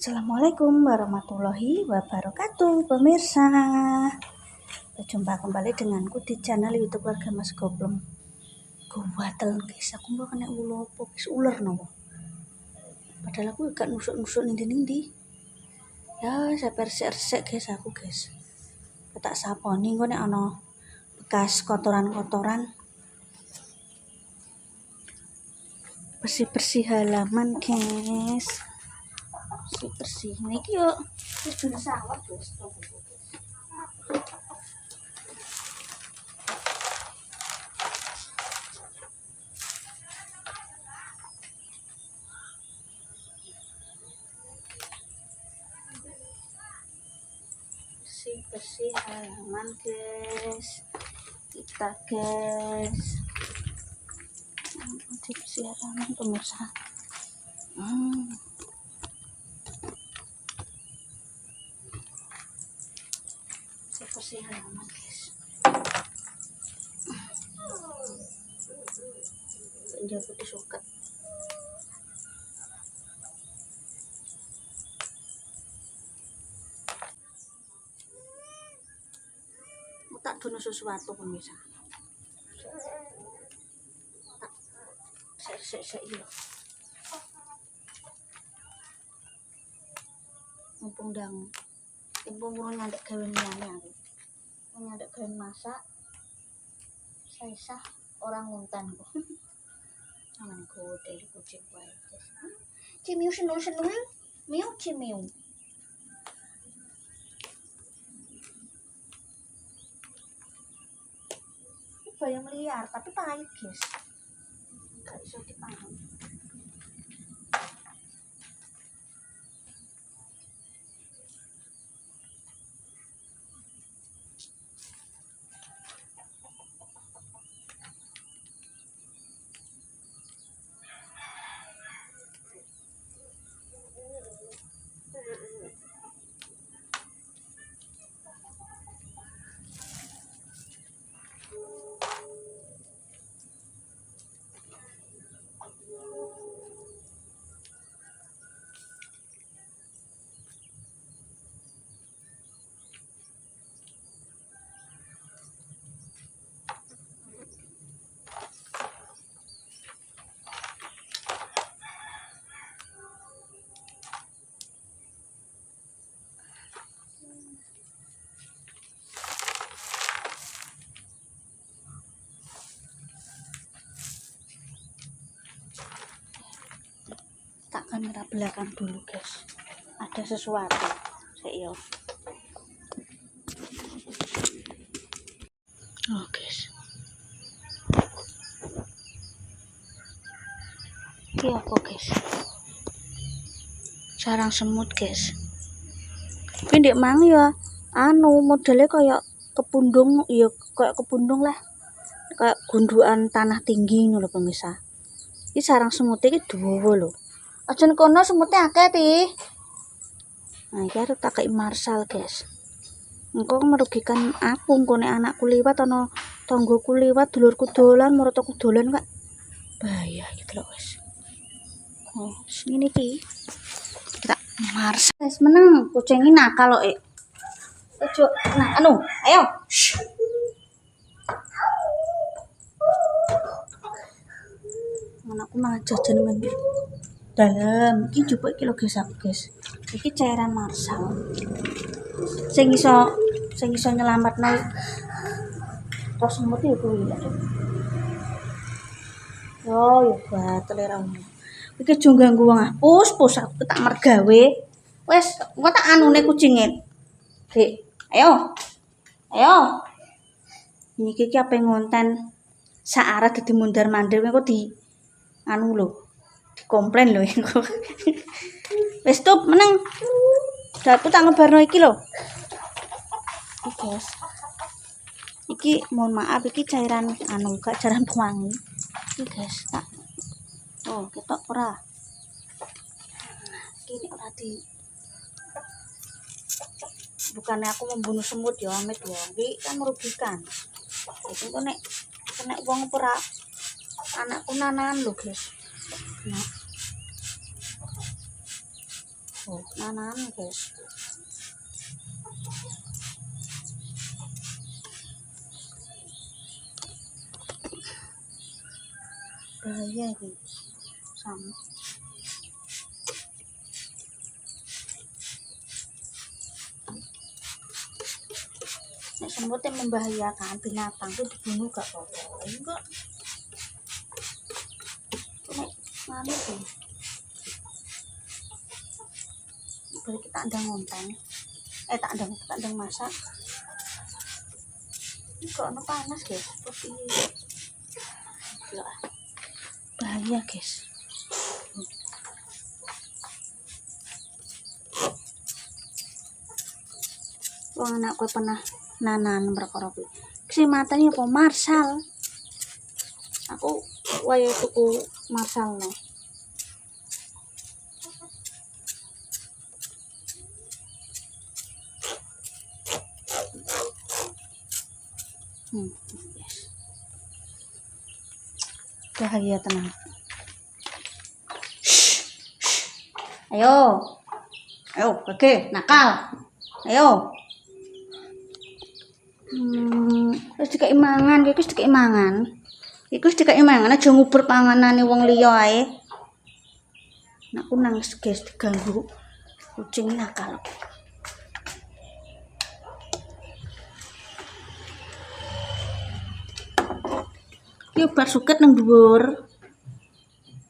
Assalamualaikum warahmatullahi wabarakatuh, pemirsa. Berjumpa kembali denganku di channel YouTube Warga Mas Goblong. Gatel guys, aku mau kena ulopo, ular nopo. Padahal aku gak nusuk-nusuk nindi. Ya, saya persik-persik guys aku guys. Tak saponi engko nek ana bekas kotoran-kotoran. Bersih-bersih halaman guys. Bersih niki yo wis bersawat guys. Bersih halaman guys, kita guys bersih halaman pemirsa. Bersih halaman guys. Penjaga disukat. Tak dono sesuatu pemirsa. Sek iki lho. Mumpung urung nyadek gawe liyane aku. Nyadek gawe masak. Saya orang nguntan kok. Aman kode kucing wae. Cimiu seneng-seneng. Miu cimiu. Bayam liar tapi pahit guys, gak bisa dipangan. Tak kamera belakang dulu guys, ada sesuatu saya. Oh guys, ini apa guys? Sarang semut guys. Tapi ndek mang ya modelnya kayak kepundung, ya kayak kepundung lah, kayak gundukan tanah tinggi ngono lho pemirsa. Ini sarang semutnya iki dawa lho. Aja kono semutnya akeh pi. Nah, iki arep tak kei marsal guys. Engko merugikan aku, engko nek anakku liwat ana tanggoku liwat, dulurku dolan, marataku dolan kak. Bahaya gitu loh guys. Oh, ngene iki. Kita marsal. Guys, meneng kucing ini nakal loh, Ojo, nah ayo. Shh. Anakku malah jajan men. Dalam iki coba iki lho guys. Iki cairan marsal. Sing iso nyelametno tos semut iki kuwi lho. Yo batel ra ngono. Iki aja ganggu wong ah. Pus aku tak mergawe. Wes, engko tak anune kucinge. Dik, ayo. Niki apa ngonten sak arah dadi mondar-mandir kok di anu lho. Komplain lho iku. Wis stop meneng. Aku tak ngebarno iki lho. Iki guys. Iki mohon maaf iki cairan gak cairan pewangi. Iki guys, tak. Oh, ketok ora. Iki ora di bukannya aku membunuh semut ya amit ya. Iki kan merugikan. Iki kok nek kena wong ora anakku nanan lho guys. Nah. Oh, nanan guys. Bahaya iki sama. Nek semut yang membahayakan binatang itu dibunuh gak apa-apa. Enggak. Nek nganu tuh. Balik tak ndang ngonteng. Tak ndang masak. Kok ono panas guys. Seperti gila. Bahaya guys. Wong anakku pernah nanan perkara kuwi. Si matane apa Marsal. Aku wae tuku Marsal no. Yes. Bahaya tenang. Ayo, oke, nakal. Ayo. Wis dikai mangan, iki wis dikai mangan. Iku wis dikai mangan aja nguber panganane wong liya ae. Anakku nangis guys diganggu kucing nakal. Iki obat suket nang dhuwur.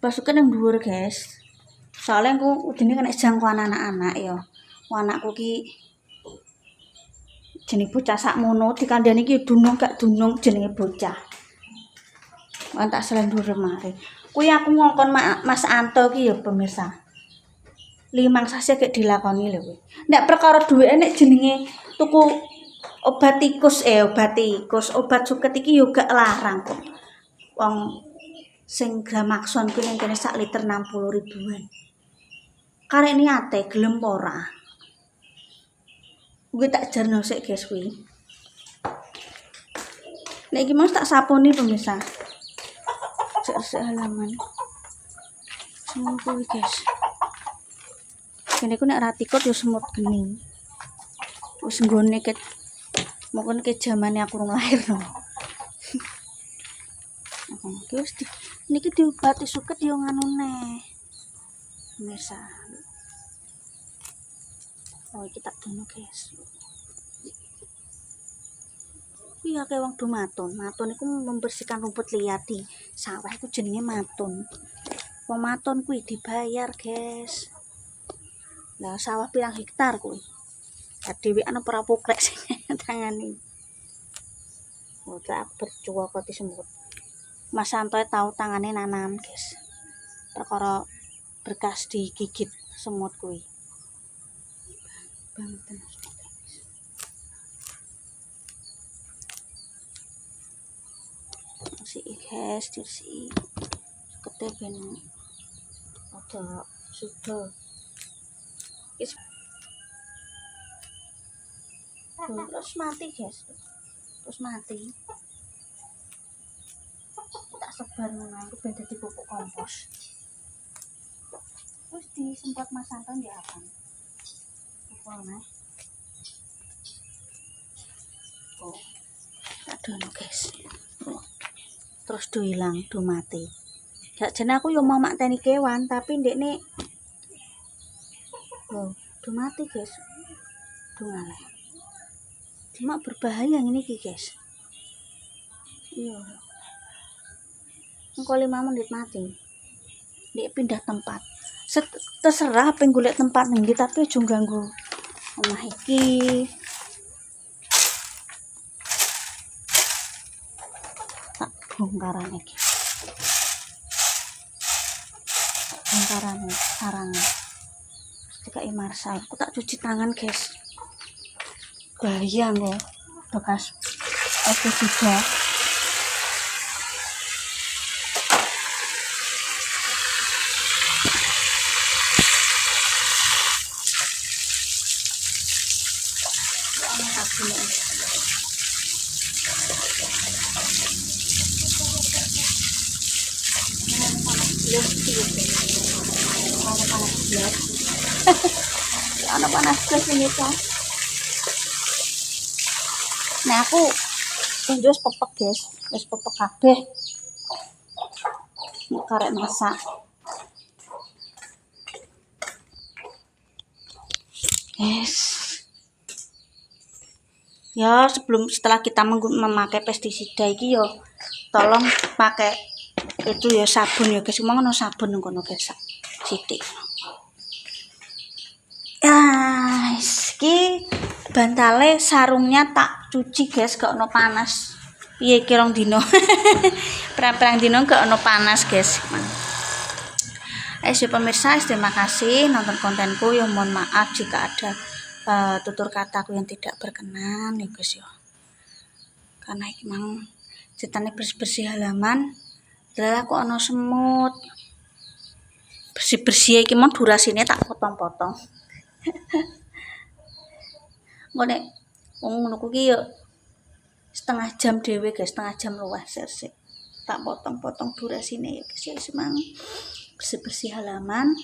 Obat suket nang dhuwur guys. Soalnya aku udine kena jangkauan anak-anak ya. Anakku ki jenenge bocah sakmono dikandani iki dunung gak dunung jenenge bocah. Wan tak selendur mari. Kuwi aku ngongkon Mas Anto ki ya pemirsa. 5 sasi gek dilakoni lho kuwi. Nek perkara duweke nek jenenge tuku obat tikus, obat suket iki yo gak larang kok. Wong sing Gramaxon kuwi ning kene sak liter 60 ribuan. Karek niate gelem ora. Gue tak jarno sik guys kuwi. Nek iki mau tak saponi pemirsa. Sik halaman. Semut kuwi guys. Kene ku nek ra tikut yo semut geni. Wis nggone ket mungkin ke zamane aku rung lahir no. Terus niki diobati suket yo nganune. Pemirsa. Oh, kita dono guys. Iya kayak wong do matun. Matun iku membersihkan rumput liar di sawah iku jenenge matun. Wong matun kuwi dibayar, guys. Lah sawah pirang hektar kuwi. Lah dhewean apa ora pokrek sing tangane. Oh, tak berjuang kok semut. Mas Santoy tahu tangane nanam, guys. Perkara berkas digigit semut kuwi. Banget si guys si keteben ada sudah terus mati guys, terus mati tak sebar menangku ben dadi pupuk kompos. Terus disemprot Mas Santon di apa? Pokoknya aduh guys, terus do hilang, do mati. Gak jen aku yo mau makteni kewan tapi ndekne do mati guys, do ngaleh. Cuma berbahaya ini guys. Iya. Engko 5 menit mati. Dia pindah tempat. Terserah pengen golek tempat ning tapi aja ganggu omah iki. Tak bongkaran iki. Bongkaran sarangnya. Dikai Marsal. Aku tak cuci tangan, guys. Bahaya kok. Bekas pestisida. ana panas gas ini kan. Nah aku wis pepek guys, wis pepek kabeh. Karek masak. Yes. Ya setelah kita memakai pestisida iki yo tolong pakai itu ya sabun ya guys. Mau ngono sabun ngono guys. Sithik. Guys, iki bantale sarungnya tak cuci guys, gak ono panas. Piye iki rong dino. Perang dino gak ono panas guys. Pemirsa, terima kasih nonton kontenku. Ya mohon maaf jika ada tutur kataku yang tidak berkenan ya guys ya. Karena emang ceritanya bersih-bersih halaman, lah kok ono semut. Bersih-bersih iki mau durasinya tak potong-potong. Ngono ngono kuwi yo setengah jam dhewe guys, setengah jam luwih sik. Tak potong-potong durasine ya guys ya semang bersih-bersih halaman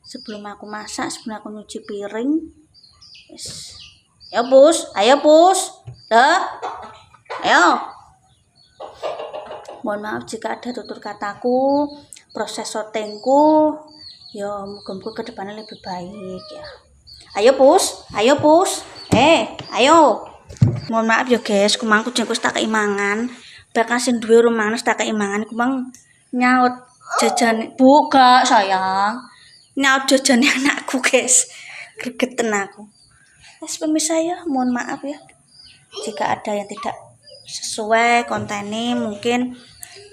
sebelum aku masak, sebelum aku nyuci piring. Yes. Ya Pus, ayo Pus. Dah. Ayo. Mohon maaf jika ada tutur kataku, proses syutingku ya muga-muga ke depannya lebih baik ya. Ayo Pus, ayo Pus. Ayo. Mohon maaf ya guys, kumang kucing tak keimangan. Bahkan sing duwe rumah tak keimangan kumang nyaut jajan buka sayang. Nyaut jajan anakku guys. Gregeten aku. Pemirsa ya, mohon maaf ya jika ada yang tidak sesuai kontennya. Mungkin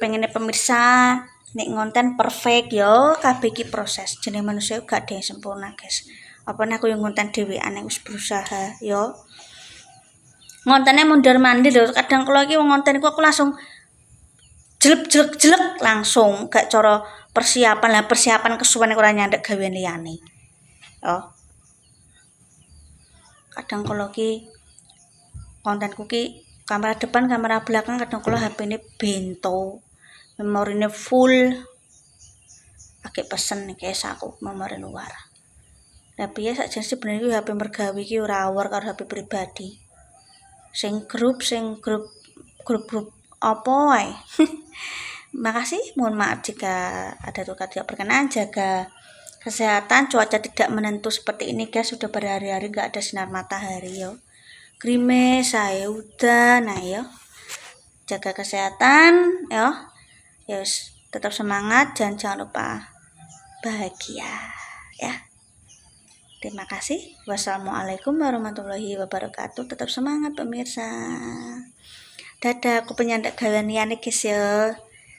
pengennya pemirsa nek ngonten perfect yo, kabeh iki proses. Jenenge manusia gak ada yang sempurna guys. Apa aku yang ngonten dhewean wis berusaha yo. Ngontennya mondar mandir lho. Kadang kalau iki ngonten aku langsung jelek langsung gak cara persiapan lah, persiapan kesuwen ora nyandek gawean liyane. Yo. Kadang kalau ki kontenku ki kamera depan kamera belakang, kadang kalau HP ini bento, memorinya full, pakai pesen nih guys aku memori luar. Tapi ya saja sebenarnya HP mergawi ki ora awar karo HP pribadi. Sing grup apa wae. Makasih, mohon maaf jika ada tutur kata tidak berkenan. Jaga kesehatan, cuaca tidak menentu seperti ini guys, sudah berhari-hari gak ada sinar matahari yo. Krimis, saya udah, nah yo. Jaga kesehatan yo. Yes, tetap semangat dan jangan lupa bahagia ya. Terima kasih. Wassalamualaikum warahmatullahi wabarakatuh. Tetap semangat pemirsa. Dadah, aku penyandang gawean liyane guys yo.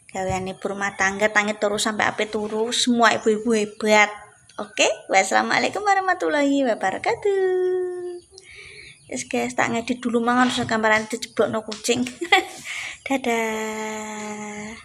Gawean ibu rumah tangga tangit terus sampai ape turu, semua ibu-ibu hebat. Oke, wassalamualaikum warahmatullahi wabarakatuh. Yes guys, tak ngedit dulu mangan terus gambaran dijeblokno kucing. Dadah.